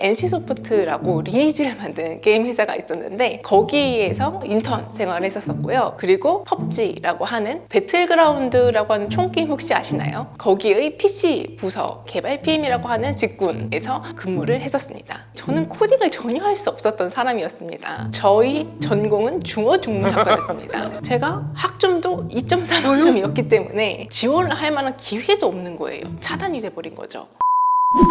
NC소프트라고 리니지를 만든 게임 회사가 있었는데 거기에서 인턴 생활을 했었고요. 그리고 펍지라고 하는 배틀그라운드라고 하는 총게임 혹시 아시나요? 거기의 PC 부서 개발 PM이라고 하는 직군에서 근무를 했었습니다. 저는 코딩을 전혀 할 수 없었던 사람이었습니다. 저희 전공은 중어중문학과였습니다. 제가 학점도 2.3점이었기 때문에 지원을 할 만한 기회도 없는 거예요. 차단이 돼버린 거죠.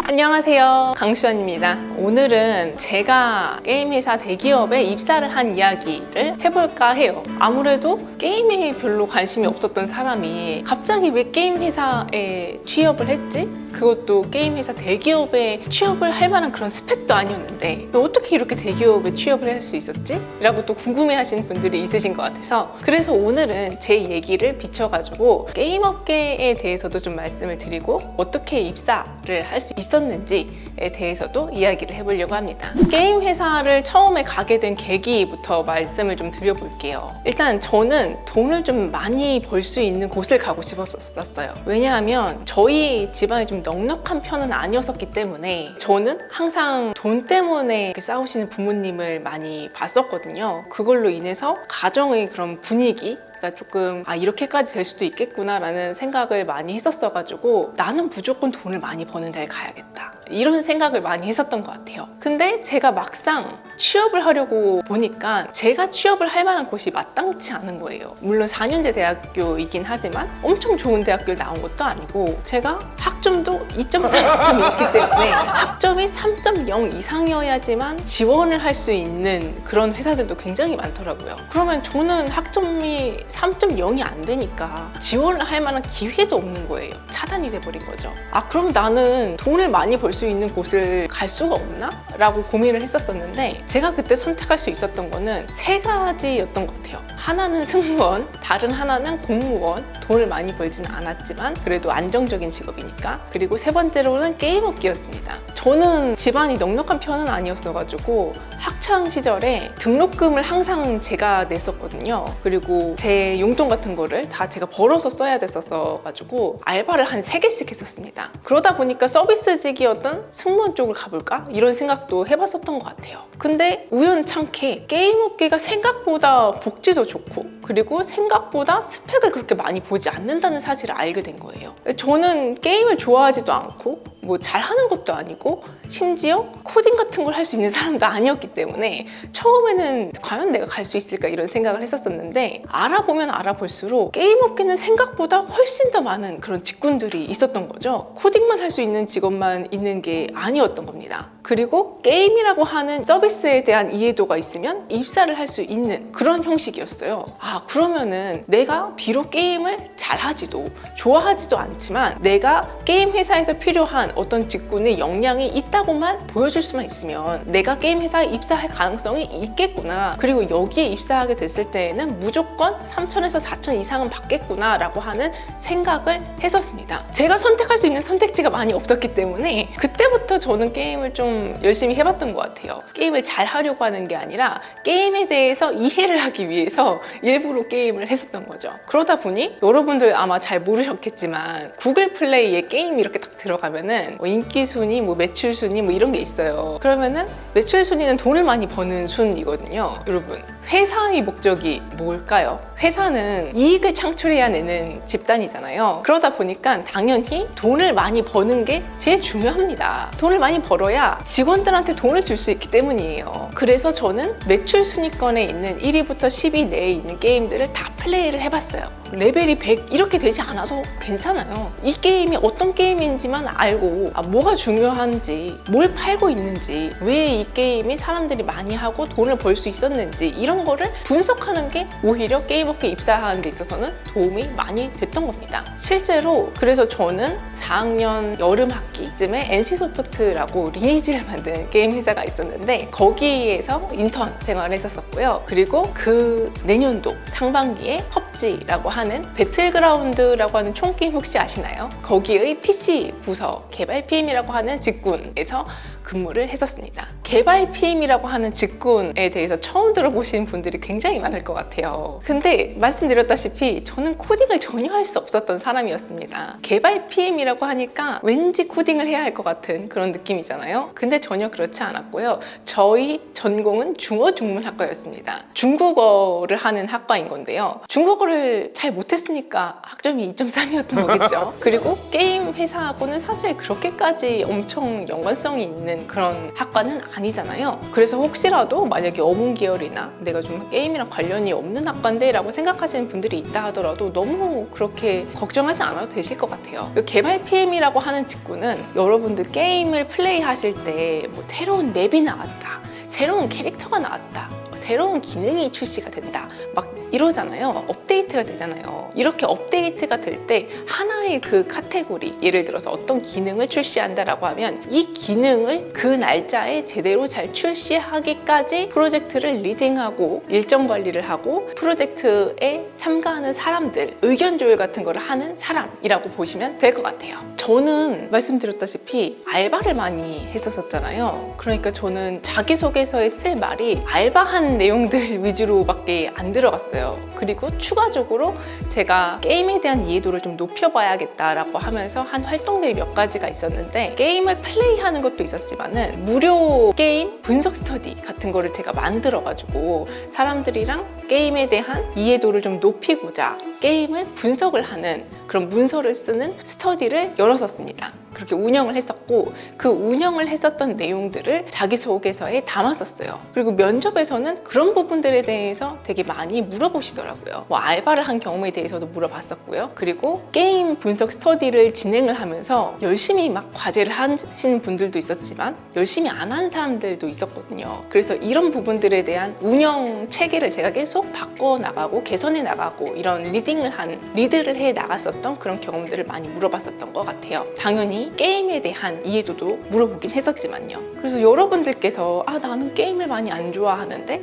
안녕하세요, 강수연입니다. 오늘은 제가 게임 회사 대기업에 입사를 한 이야기를 해볼까 해요. 아무래도 게임에 별로 관심이 없었던 사람이 갑자기 왜 게임 회사에 취업을 했지? 그것도 게임 회사 대기업에 취업을 할 만한 그런 스펙도 아니었는데 어떻게 이렇게 대기업에 취업을 할 수 있었지? 라고 또 궁금해하시는 분들이 있으신 것 같아서 그래서 오늘은 제 얘기를 비춰가지고 게임 업계에 대해서도 좀 말씀을 드리고 어떻게 입사를 할 수 있었는지에 대해서도 이야기를 해보려고 합니다. 게임 회사를 처음에 가게 된 계기부터 말씀을 좀 드려볼게요. 일단 저는 돈을 좀 많이 벌 수 있는 곳을 가고 싶었었어요. 왜냐하면 저희 집안이 좀 넉넉한 편은 아니었기 때문에 저는 항상 돈 때문에 싸우시는 부모님을 많이 봤었거든요. 그걸로 인해서 가정의 그런 분위기가 조금 이렇게까지 될 수도 있겠구나 라는 생각을 많이 했었어가지고 나는 무조건 돈을 많이 버는 데에 가야겠다 이런 생각을 많이 했었던 것 같아요. 근데 제가 막상 취업을 하려고 보니까 제가 취업을 할 만한 곳이 마땅치 않은 거예요. 물론 4년제 대학교이긴 하지만 엄청 좋은 대학교를 나온 것도 아니고 제가 학점도 2.3점이었기 때문에 학점이 3.0 이상이어야지만 지원을 할 수 있는 그런 회사들도 굉장히 많더라고요. 그러면 저는 학점이 3.0이 안 되니까 지원을 할 만한 기회도 없는 거예요. 차단이 돼버린 거죠. 그럼 나는 돈을 많이 벌 수 있는 곳을 갈 수가 없나? 라고 고민을 했었었는데 제가 그때 선택할 수 있었던 거는 세 가지였던 것 같아요. 하나는 승무원, 다른 하나는 공무원. 돈을 많이 벌지는 않았지만 그래도 안정적인 직업이니까. 그리고 세 번째로는 게임업계였습니다. 저는 집안이 넉넉한 편은 아니었어가지고 학창 시절에 등록금을 항상 제가 냈었거든요. 그리고 제 용돈 같은 거를 다 제가 벌어서 써야 됐었어가지고 알바를 한 3개씩 했었습니다. 그러다 보니까 서비스직이었던 승무원 쪽을 가볼까? 이런 생각도 해봤었던 것 같아요. 근데 우연찮게 게임업계가 생각보다 복지도 좋고 그리고 생각보다 스펙을 그렇게 많이 보지 않는다는 사실을 알게 된 거예요. 저는 게임을 좋아하지도 않고 뭐 잘하는 것도 아니고 심지어 코딩 같은 걸 할 수 있는 사람도 아니었기 때문에 처음에는 과연 내가 갈 수 있을까 이런 생각을 했었었는데 알아보면 알아볼수록 게임업계는 생각보다 훨씬 더 많은 그런 직군들이 있었던 거죠. 코딩만 할 수 있는 직업만 있는 게 아니었던 겁니다. 그리고 게임이라고 하는 서비스에 대한 이해도가 있으면 입사를 할 수 있는 그런 형식이었어요. 그러면은 내가 비록 게임을 잘하지도 좋아하지도 않지만 내가 게임 회사에서 필요한 어떤 직군의 역량이 있다고만 보여줄 수만 있으면 내가 게임 회사에 입사할 가능성이 있겠구나. 그리고 여기에 입사하게 됐을 때에는 무조건 3천에서 4천 이상은 받겠구나 라고 하는 생각을 했었습니다. 제가 선택할 수 있는 선택지가 많이 없었기 때문에 그때부터 저는 게임을 좀 열심히 해봤던 것 같아요. 게임을 잘 하려고 하는 게 아니라 게임에 대해서 이해를 하기 위해서 일부러 게임을 했었던 거죠. 그러다 보니 여러분들 아마 잘 모르셨겠지만 구글 플레이에 게임 이렇게 딱 들어가면은 인기 순위, 매출 순위 이런 게 있어요. 그러면은 매출 순위는 돈을 많이 버는 순이거든요. 여러분, 회사의 목적이 뭘까요? 회사는 이익을 창출해야 내는 집단이잖아요. 그러다 보니까 당연히 돈을 많이 버는 게 제일 중요합니다. 돈을 많이 벌어야 직원들한테 돈을 줄 수 있기 때문이에요. 그래서 저는 매출 순위권에 있는 1위부터 10위 내에 있는 게임들을 다 플레이를 해봤어요. 레벨이 100 이렇게 되지 않아도 괜찮아요. 이 게임이 어떤 게임인지만 알고 뭐가 중요한지, 뭘 팔고 있는지, 왜 이 게임이 사람들이 많이 하고 돈을 벌 수 있었는지 이런 거를 분석하는 게 오히려 게임업계에 입사하는 데 있어서는 도움이 많이 됐던 겁니다. 실제로 그래서 저는 4학년 여름 학기쯤에 NC소프트라고 리니지를 만든 게임 회사가 있었는데 거기에서 인턴 생활을 했었고요. 그리고 그 내년도 상반기에 펍지라고 하는 배틀그라운드라고 하는 총게임 혹시 아시나요? 거기의 PC 부서 개발 PM이라고 하는 직군에서 근무를 했었습니다. 개발 PM이라고 하는 직군에 대해서 처음 들어보신 분들이 굉장히 많을 것 같아요. 근데 말씀드렸다시피 저는 코딩을 전혀 할 수 없었던 사람이었습니다. 개발 PM이라고 하니까 왠지 코딩을 해야 할 것 같은 그런 느낌이잖아요. 근데 전혀 그렇지 않았고요. 저희 전공은 중어중문학과였습니다. 중국어를 하는 학과인 건데요. 중국어를 잘 못했으니까 학점이 2.3이었던 거겠죠. 그리고 게임 회사하고는 사실 그렇게까지 엄청 연관성이 있는 그런 학과는 아니잖아요. 그래서 혹시라도 만약에 어문 계열이나 내가 좀 게임이랑 관련이 없는 학과인데 라고 생각하시는 분들이 있다 하더라도 너무 그렇게 걱정하지 않아도 되실 것 같아요. 개발 PM이라고 하는 직군은 여러분들 게임을 플레이하실 때 뭐 새로운 맵이 나왔다, 새로운 캐릭터가 나왔다, 새로운 기능이 출시가 된다 막 이러잖아요. 업데이트가 되잖아요. 이렇게 업데이트가 될 때 하나의 그 카테고리, 예를 들어서 어떤 기능을 출시한다라고 하면 이 기능을 그 날짜에 제대로 잘 출시하기까지 프로젝트를 리딩하고 일정 관리를 하고 프로젝트에 참가하는 사람들, 의견 조율 같은 거를 하는 사람이라고 보시면 될 것 같아요. 저는 말씀드렸다시피 알바를 많이 했었잖아요. 그러니까 저는 자기소개서에 쓸 말이 알바한 내용들 위주로밖에 안 들어갔어요. 그리고 추가적으로 제가 게임에 대한 이해도를 좀 높여봐야겠다라고 하면서 한 활동들이 몇 가지가 있었는데, 게임을 플레이하는 것도 있었지만은 무료 게임 분석 스터디 같은 거를 제가 만들어가지고 사람들이랑 게임에 대한 이해도를 좀 높이고자 게임을 분석을 하는 그런 문서를 쓰는 스터디를 열었었습니다. 그렇게 운영을 했었고, 그 운영을 했었던 내용들을 자기소개서에 담았었어요. 그리고 면접에서는 그런 부분들에 대해서 되게 많이 물어보시더라고요. 뭐 알바를 한 경험에 대해서도 물어봤었고요. 그리고 게임 분석 스터디를 진행을 하면서 열심히 막 과제를 하시는 분들도 있었지만 열심히 안 하는 사람들도 있었거든요. 그래서 이런 부분들에 대한 운영 체계를 제가 계속 바꿔나가고 개선해 나가고 이런 리드를 해 나갔었던 그런 경험들을 많이 물어봤었던 것 같아요. 당연히 게임에 대한 이해도도 물어보긴 했었지만요. 그래서 여러분들께서 나는 게임을 많이 안 좋아하는데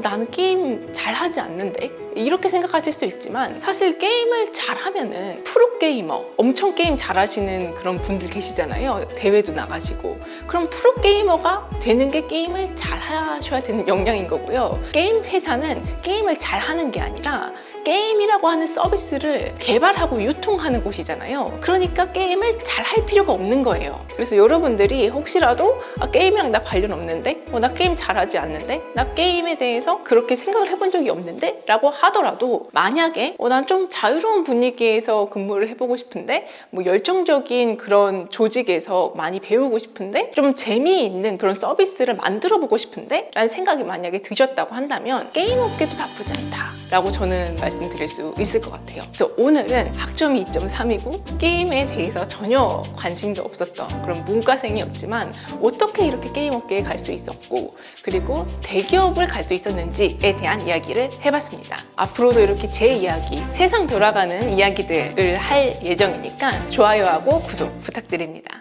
나는 게임 잘하지 않는데 이렇게 생각하실 수 있지만, 사실 게임을 잘하면은 프로게이머, 엄청 게임 잘하시는 그런 분들 계시잖아요. 대회도 나가시고. 그럼 프로게이머가 되는 게 게임을 잘하셔야 되는 역량인 거고요. 게임 회사는 게임을 잘하는 게 아니라 게임이라고 하는 서비스를 개발하고 유통하는 곳이잖아요. 그러니까 게임을 잘 할 필요가 없는 거예요. 그래서 여러분들이 혹시라도 게임이랑 나 관련 없는데, 나 게임 잘하지 않는데, 나 게임에 대해서 그렇게 생각을 해본 적이 없는데 라고 하더라도, 만약에 난 좀 자유로운 분위기에서 근무를 해보고 싶은데, 뭐 열정적인 그런 조직에서 많이 배우고 싶은데, 좀 재미있는 그런 서비스를 만들어 보고 싶은데 라는 생각이 만약에 드셨다고 한다면 게임 업계도 나쁘지 않다 라고 저는 말씀드릴 수 있을 것 같아요. 그래서 오늘은 학점이 2.3이고 게임에 대해서 전혀 관심도 없었던 그런 문과생이었지만 어떻게 이렇게 게임 업계에 갈 수 있었고, 그리고 대기업을 갈 수 있었는지에 대한 이야기를 해봤습니다. 앞으로도 이렇게 제 이야기, 세상 돌아가는 이야기들을 할 예정이니까 좋아요하고 구독 부탁드립니다.